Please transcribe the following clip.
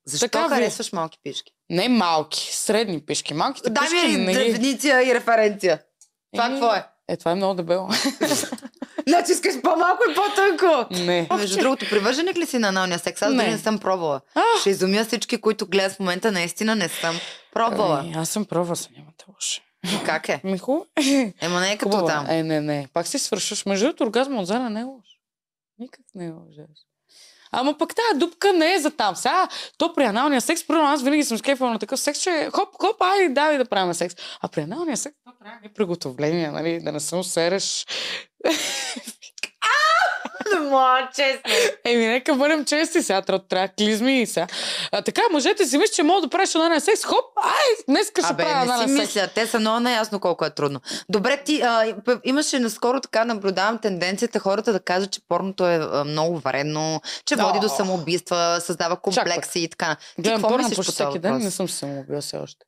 Защо Така харесваш малки пишки? Не малки, средни пишки. Малките Дай пишки... ми дефиниция и референция. Това какво е? Това е много дебело. Значи искаш по-малко и по-тънко. Не. Между другото, привърженик ли си на аналния секс? Аз дори не съм пробвала. Ще изумя всички, които гледат в момента, наистина не съм пробвала. Аз съм пробвала, са нямате лошо. Как е? Хубаво. Ема не е като там. Не. Пак си свършваш. Между другото, оргазма от зана не е лош. Никак не е лош. Ама пък тая дупка не е за там. Сега, то при аналния секс, примерно аз винаги съм скефала на такъв секс, че хоп, айде, давай да правим секс. А при аналния секс, то трябва да е приготовление, нали, да не се усереш. Не мога, честно. Нека бъдем чести сега, трябва клизми и сега. Така, мъжете си мислят, че мога да правиш аналния секс, хоп, днеска ще правя аналния секс. Не си мисля, те са много наясно колко е трудно. Добре, ти имаше наскоро така, наблюдавам тенденцията хората да кажат, че порното е много вредно, че води до самоубийства, създава комплекси и така. Гледам порно по всеки ден, не съм се самоубила все още.